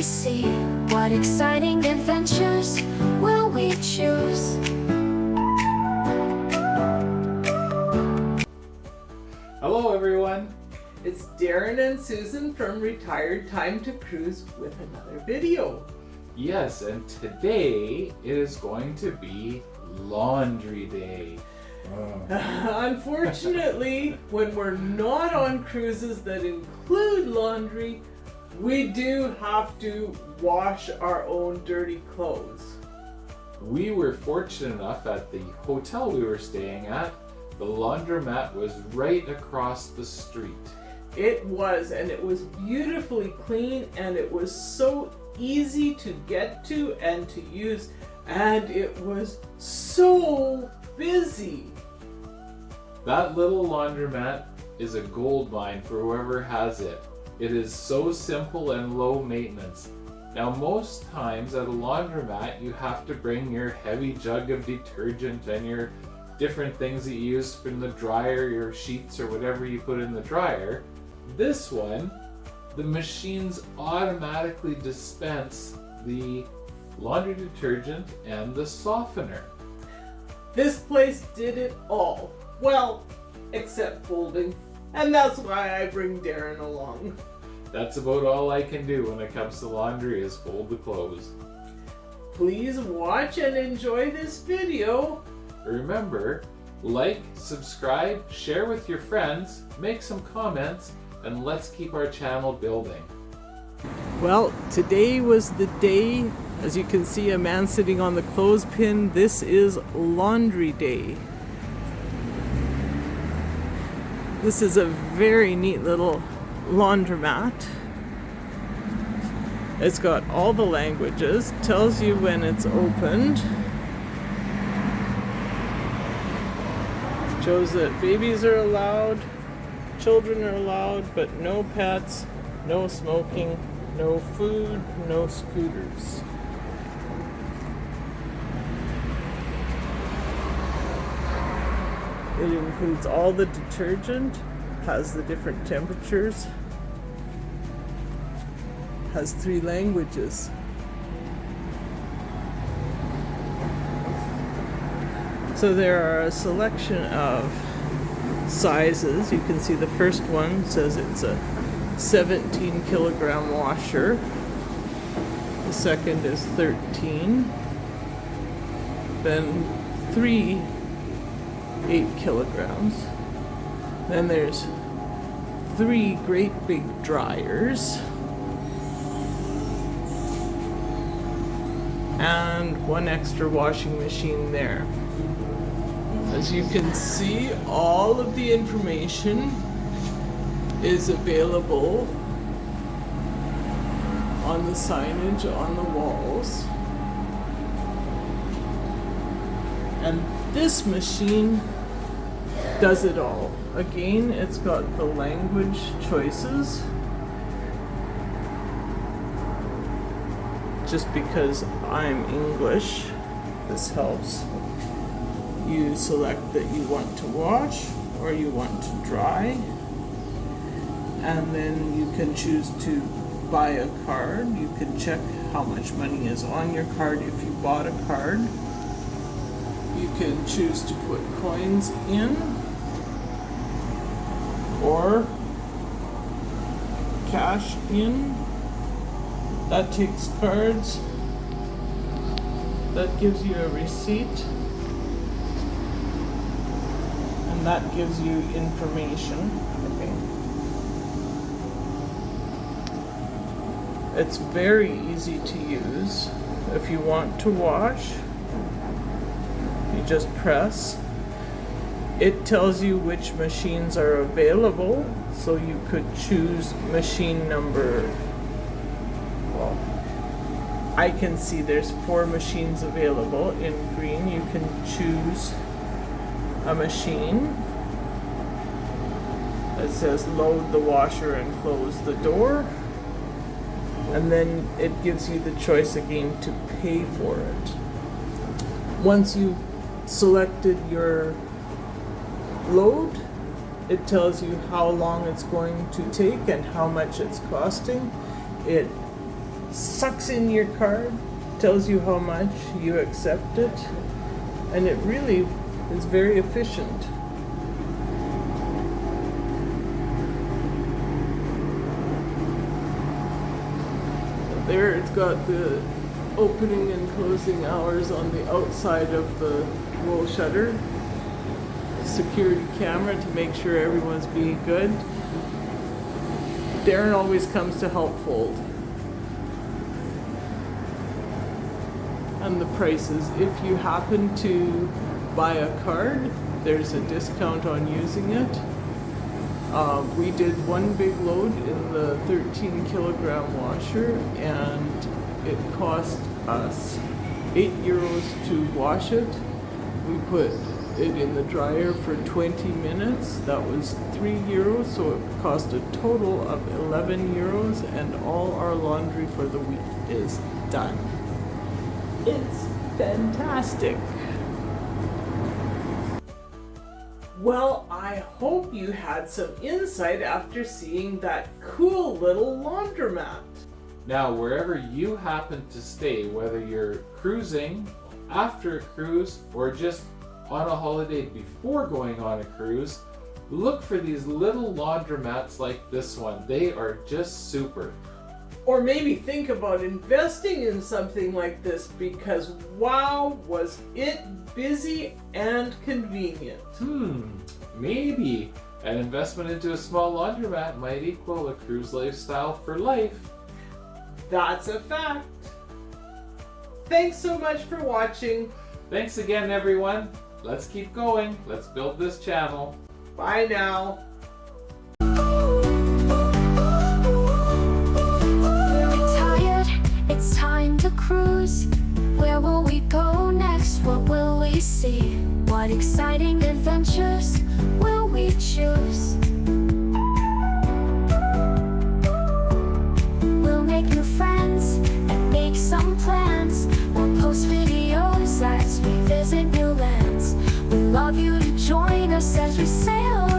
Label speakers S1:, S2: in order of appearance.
S1: see? What exciting adventures will we choose?
S2: Hello everyone, it's Darren and Susan from Retiredtimetocruise with another video.
S3: Yes, and today it is going to be Laundry Day.
S2: Unfortunately, when we're not on cruises that include laundry, we do have to wash our own dirty clothes.
S3: We were fortunate enough at the hotel we were staying at, the laundromat was right across the street.
S2: It was, and it was beautifully clean, and it was so easy to get to and to use, and it was so busy.
S3: That little laundromat is a gold mine for whoever has it. It is so simple and low maintenance. Now most times at a laundromat you have to bring your heavy jug of detergent and your different things that you use from the dryer, your sheets or whatever you put in the dryer. This one, the machines automatically dispense the laundry detergent and the softener.
S2: This place did it all. Well, except folding. And that's why I bring Darren along.
S3: That's about all I can do when it comes to laundry is fold the clothes.
S2: Please watch and enjoy this video.
S3: Remember, like, subscribe, share with your friends, make some comments, and let's keep our channel building.
S2: Well, today was the day. As you can see, a man sitting on the clothespin. This is Laundry Day. This is a very neat little laundromat. It's got all the languages, tells you when it's opened. Shows that babies are allowed, children are allowed, but no pets, no smoking, no food, no scooters. It includes all the detergent, has the different temperatures, has 3 languages. So there are a selection of sizes. You can see the first one says it's a 17 kilogram washer. The second is 13. Then 3 8 kilograms. Then there's 3 great big dryers. And 1 extra washing machine there. As you can see, all of the information is available on the signage on the walls. And this machine does it all. Again, it's got the language choices. Just because I'm English, this helps. You select that you want to wash or you want to dry, and then you can choose to buy a card. You can check how much money is on your card if you bought a card. You can choose to put coins in or cash in. That takes cards. That gives you a receipt. And that gives you information. Okay. It's very easy to use. If you want to wash, you just press. It tells you which machines are available, so you could choose machine number. Well, I can see there's 4 machines available. In green, you can choose a machine. It says load the washer and close the door. And then it gives you the choice again to pay for it. Once you've selected your load, it tells you how long it's going to take and how much it's costing. It sucks in your card, tells you how much, you accept it, and it really is very efficient. There it's got the opening and closing hours on the outside of the roll shutter. Security camera to make sure everyone's being good. Darren always comes to help fold. And the prices. If you happen to buy a card, there's a discount on using it. We did one big load in the 13 kilogram washer, and it cost us €8 to wash it. We put it in the dryer for 20 minutes. That was €3, so it cost a total of €11, and all our laundry for the week is done. It's fantastic. Well, I hope you had some insight after seeing that cool little laundromat.
S3: Now, wherever you happen to stay, whether you're cruising, after a cruise, or just on a holiday before going on a cruise, look for these little laundromats like this one. They are just super.
S2: Or maybe think about investing in something like this, because wow, was it busy and convenient.
S3: Maybe an investment into a small laundromat might equal a cruise lifestyle for life.
S2: That's a fact. Thanks so much for watching.
S3: Thanks again, everyone. Let's keep going. Let's build this channel.
S2: Bye now.
S1: We're retired, it's time to cruise. Where will we go next? What will we see? What exciting adventures will we choose? We'll make new friends and make some plans. We'll post videos as we visit new lands. We love you to join us as we sail